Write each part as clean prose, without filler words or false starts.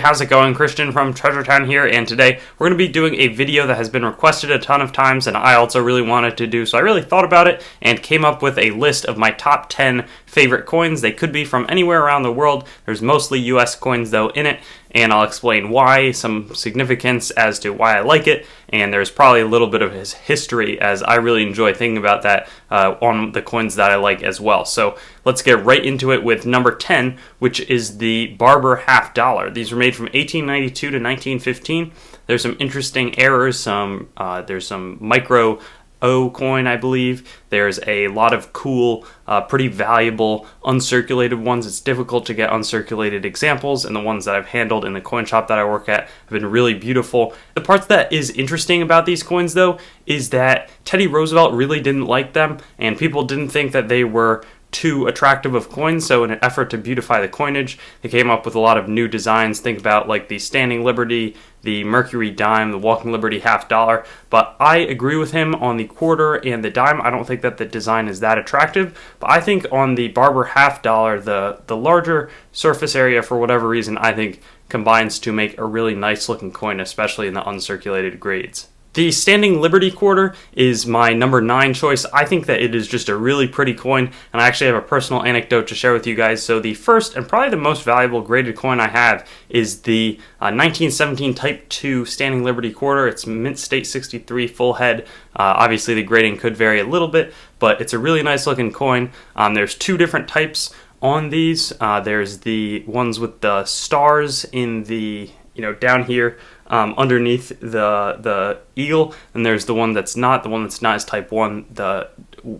How's it going? Christian from Treasure Town here, and today we're going to be doing a video that has been requested a ton of times and I also really wanted to do, so I really thought about it and came up with a list of my top 10 favorite coins. They could be from anywhere around the world. There's mostly US coins though in it, and I'll explain why, some significance as to why I like it, and there's probably a little bit of his history as I really enjoy thinking about that on the coins that I like as well. So let's get right into it with number 10, which is the Barber half dollar. These were made from 1892 to 1915. There's some interesting errors. There's some micro O coin, I believe. There's a lot of cool, pretty valuable uncirculated ones. It's difficult to get uncirculated examples, and the ones that I've handled in the coin shop that I work at have been really beautiful. The parts that is interesting about these coins, though, is that Teddy Roosevelt really didn't like them, and people didn't think that they were too attractive of coins, so in an effort to beautify the coinage, they came up with a lot of new designs. Think about like the Standing Liberty, the Mercury dime, the Walking Liberty half dollar, but I agree with him on the quarter and the dime. I don't think that the design is that attractive, but I think on the Barber half dollar, the larger surface area, for whatever reason, I think combines to make a really nice looking coin, especially in the uncirculated grades. The Standing Liberty quarter is my number 9 choice. I think that it is just a really pretty coin, and I actually have a personal anecdote to share with you guys. So the first and probably the most valuable graded coin I have is the 1917 Type 2 Standing Liberty quarter. It's Mint State 63 full head. Obviously the grading could vary a little bit, but it's a really nice looking coin. There's 2 different types on these. There's the ones with the stars in the, down here, underneath the eagle, and there's the one that's not. The one that's not is type 1.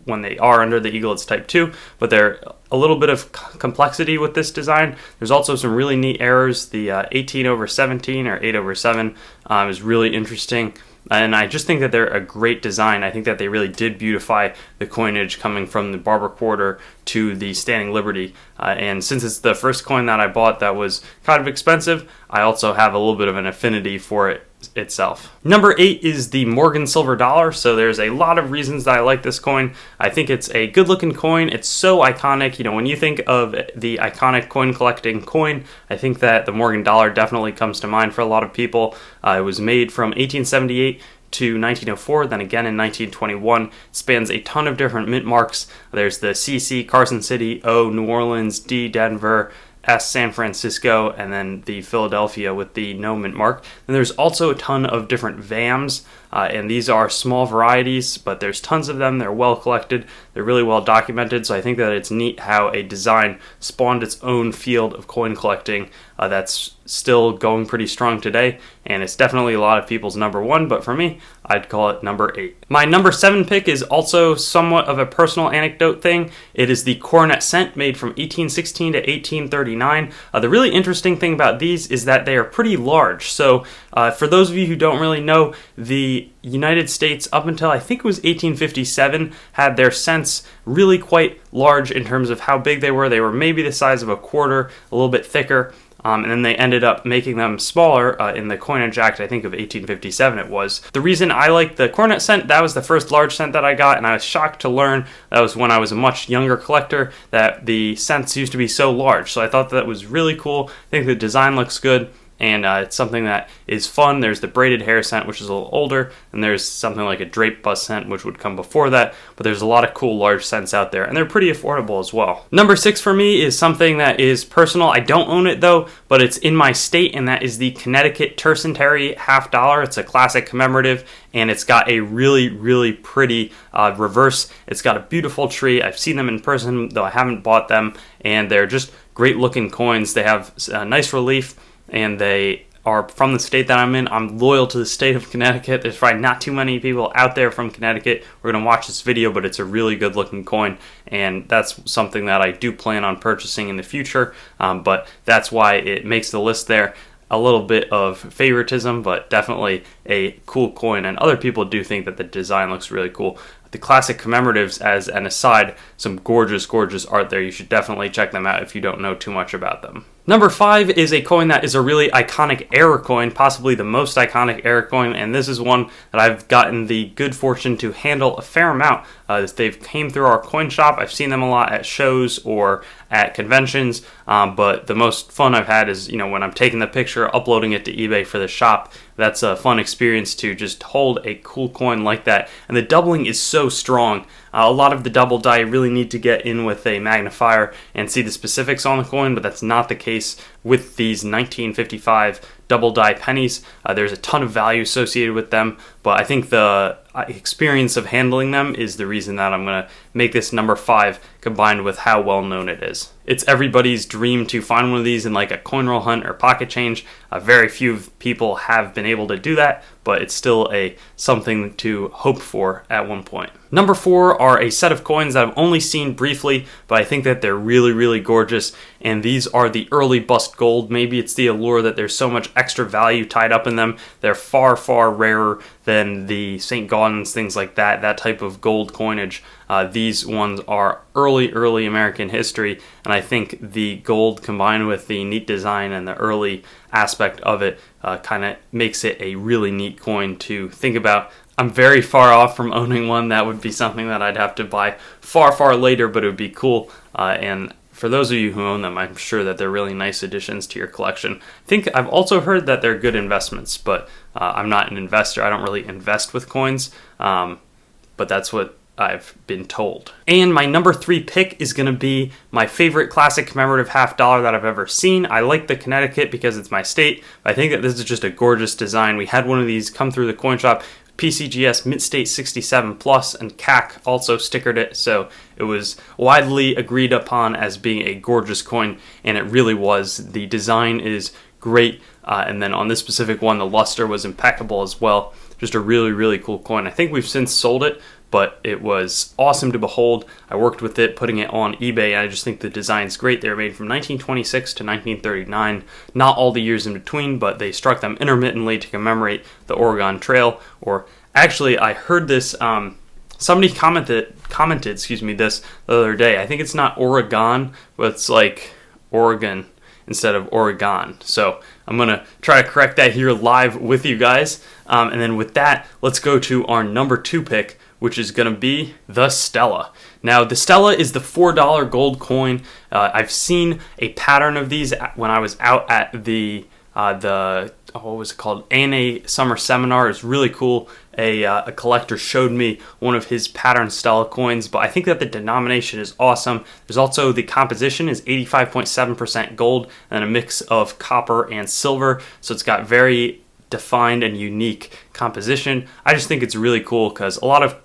When they are under the eagle, it's type 2, but there's a little bit of complexity with this design. There's also some really neat errors. The 18/17 or 8/7 is really interesting, and I just think that they're a great design. I think that they really did beautify the coinage coming from the Barber quarter to the Standing Liberty, and since it's the first coin that I bought that was kind of expensive, I also have a little bit of an affinity for it itself. Number 8 is the Morgan silver dollar. So there's a lot of reasons that I like this coin. I think it's a good looking coin. It's so iconic. When you think of the iconic coin collecting coin, I think that the Morgan dollar definitely comes to mind for a lot of people. It was made from 1878 to 1904, then again in 1921. It spans a ton of different mint marks. There's the CC, Carson City, O, New Orleans, D, Denver, S, San Francisco, and then the Philadelphia with the no mint mark. And there's also a ton of different VAMs, and these are small varieties, but there's tons of them. They're well collected. They're really well documented, so I think that it's neat how a design spawned its own field of coin collecting that's still going pretty strong today, and it's definitely a lot of people's number 1, but for me, I'd call it number 8. My number 7 pick is also somewhat of a personal anecdote thing. It is the Coronet Cent, made from 1816 to 1839. The really interesting thing about these is that they are pretty large. So for those of you who don't really know, the United States, up until I think it was 1857, had their cents really quite large in terms of how big they were. They were maybe the size of a quarter, a little bit thicker. And then they ended up making them smaller in the Coinage Act, I think of 1857 it was. The reason I like the Coronet Cent, that was the first large cent that I got, and I was shocked to learn, that was when I was a much younger collector, that the cents used to be so large. So I thought that was really cool. I think the design looks good, and it's something that is fun. There's the braided hair cent, which is a little older, and there's something like a drape bust cent, which would come before that, but there's a lot of cool large cents out there, and they're pretty affordable as well. Number 6 for me is something that is personal. I don't own it though, but it's in my state, and that is the Connecticut Tercentary half dollar. It's a classic commemorative, and it's got a really, really pretty reverse. It's got a beautiful tree. I've seen them in person, though I haven't bought them, and they're just great looking coins. They have nice relief, and they are from the state that I'm in. I'm loyal to the state of Connecticut. There's probably not too many people out there from Connecticut who are going to watch this video, but it's a really good looking coin, and that's something that I do plan on purchasing in the future, but that's why it makes the list there. A little bit of favoritism, but definitely a cool coin, and other people do think that the design looks really cool. The classic commemoratives, as an aside, some gorgeous, gorgeous art there. You should definitely check them out if you don't know too much about them. Number 5 is a coin that is a really iconic error coin, possibly the most iconic error coin, and this is one that I've gotten the good fortune to handle a fair amount. They've came through our coin shop. I've seen them a lot at shows or at conventions, but the most fun I've had is, when I'm taking the picture, uploading it to eBay for the shop. That's a fun experience to just hold a cool coin like that, and the doubling is so strong. A lot of the double die you really need to get in with a magnifier and see the specifics on the coin, but that's not the case with these 1955 double die pennies. There's a ton of value associated with them, but I think the experience of handling them is the reason that I'm going to make this number 5, combined with how well known it is. It's everybody's dream to find one of these in like a coin roll hunt or pocket change. Very few people have been able to do that, but it's still something to hope for at one point. Number 4 are a set of coins that I've only seen briefly, but I think that they're really, really gorgeous, and these are the early bust gold. Maybe it's the allure that there's so much extra value tied up in them. They're far, far rarer than the St. Gaudens, things like that type of gold coinage. These ones are early American history, and I think the gold combined with the neat design and the early aspect of it kind of makes it a really neat coin to think about. I'm very far off from owning one. That would be something that I'd have to buy far, far later, but it would be cool. And for those of you who own them, I'm sure that they're really nice additions to your collection. I think I've also heard that they're good investments, but I'm not an investor. I don't really invest with coins, but that's what I've been told. And my number 3 pick is going to be my favorite classic commemorative $50 that I've ever seen. I like the Connecticut because it's my state, but I think that this is just a gorgeous design. We had one of these come through the coin shop. PCGS Mint State 67 Plus and CAC also stickered it, so it was widely agreed upon as being a gorgeous coin, and it really was. The design is great, and then on this specific one, the luster was impeccable as well. Just a really, really cool coin. I think we've since sold it, but it was awesome to behold. I worked with it, putting it on eBay, and I just think the design's great. They were made from 1926 to 1939, not all the years in between, but they struck them intermittently to commemorate the Oregon Trail. Or actually, I heard this, somebody commented this the other day. I think it's not Oregon, but it's like Oregon instead of Oregon. So I'm going to try to correct that here live with you guys. And then with that, let's go to our number 2 pick, which is going to be the Stella. Now, the Stella is the $4 gold coin. I've seen a pattern of these when I was out at the what was it called? ANA Summer Seminar. It's really cool. A collector showed me one of his pattern Stella coins, but I think that the denomination is awesome. There's also the composition is 85.7% gold and a mix of copper and silver, so it's got very defined and unique composition. I just think it's really cool because a lot of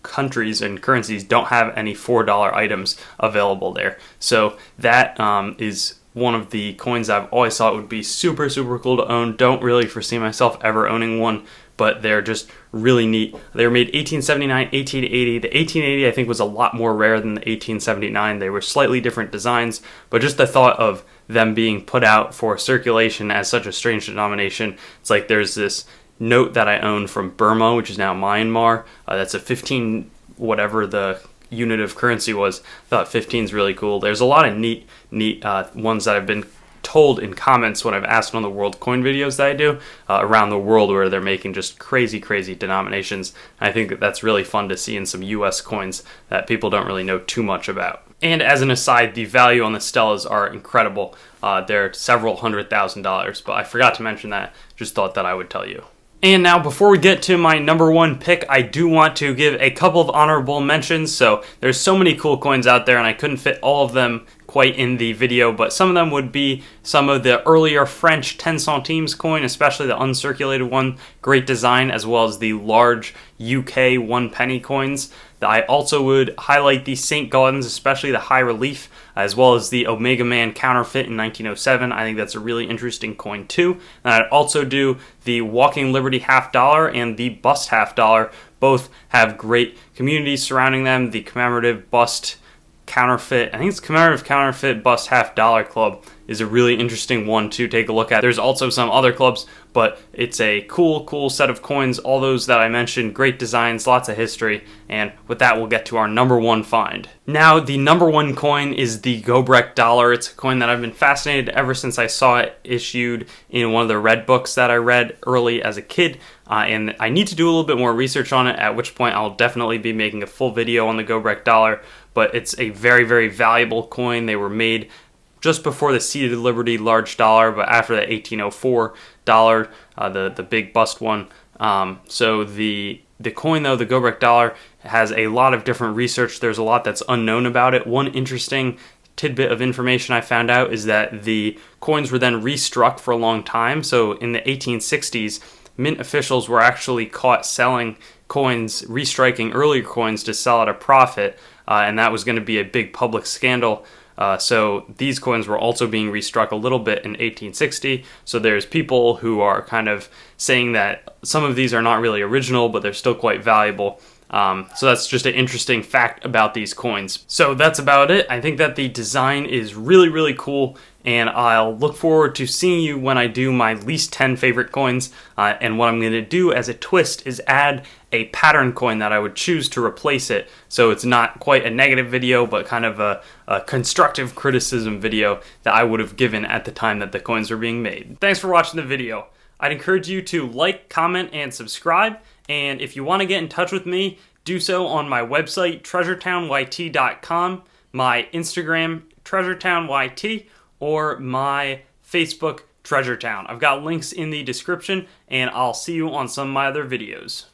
countries and currencies don't have any $4 items available there. So that is one of the coins I've always thought would be super, super cool to own. Don't really foresee myself ever owning one, but they're just really neat. They were made 1879, 1880. The 1880 I think was a lot more rare than the 1879. They were slightly different designs, but just the thought of them being put out for circulation as such a strange denomination. It's like there's this note that I own from Burma, which is now Myanmar. That's a 15, whatever the unit of currency was. I thought 15 is really cool. There's a lot of neat ones that I've been told in comments when I've asked on the world coin videos that I do around the world, where they're making just crazy denominations. I think that that's really fun to see in some US coins that people don't really know too much about. And as an aside, the value on the Stellas are incredible. They're several $100,000, but I forgot to mention that. Just thought that I would tell you. And now, before we get to my number 1 pick, I do want to give a couple of honorable mentions. So there's so many cool coins out there, and I couldn't fit all of them quite in the video, but some of them would be some of the earlier French 10 centimes coin, especially the uncirculated one. Great design, as well as the large UK 1 penny coins. I also would highlight the St. Gaudens, especially the high relief, as well as the Omega Man counterfeit in 1907. I think that's a really interesting coin too. And I'd also do the Walking Liberty $50 and the Bust $50. Both have great communities surrounding them. The commemorative bust counterfeit, I think it's commemorative counterfeit bust $50 club is a really interesting one to take a look at. There's also some other clubs, but it's a cool set of coins. All those that I mentioned, great designs, lots of history, and with that we'll get to our number one find. Now the number one coin is the Gobrek dollar. It's a coin that I've been fascinated ever since I saw it issued in one of the red books that I read early as a kid, and I need to do a little bit more research on it, at which point I'll definitely be making a full video on the Gobrek dollar, but it's a very valuable coin. They were made just before the Seated Liberty large dollar, but after the 1804 dollar, the big bust one. So the coin, though, the Gobrek dollar, has a lot of different research. There's a lot that's unknown about it. One interesting tidbit of information I found out is that the coins were then restruck for a long time. So in the 1860s, mint officials were actually caught selling coins, restriking earlier coins to sell at a profit, and that was going to be a big public scandal. So these coins were also being restruck a little bit in 1860. So there's people who are kind of saying that some of these are not really original, but they're still quite valuable. So that's just an interesting fact about these coins. So that's about it. I think that the design is really cool, and I'll look forward to seeing you when I do my least 10 favorite coins. And what I'm going to do as a twist is add a pattern coin that I would choose to replace it. So it's not quite a negative video, but kind of a constructive criticism video that I would have given at the time that the coins were being made. Thanks for watching the video. I'd encourage you to like, comment, and subscribe. And if you want to get in touch with me, do so on my website, treasuretownYT.com, my Instagram, TreasureTownYT, or my Facebook, TreasureTown. I've got links in the description, and I'll see you on some of my other videos.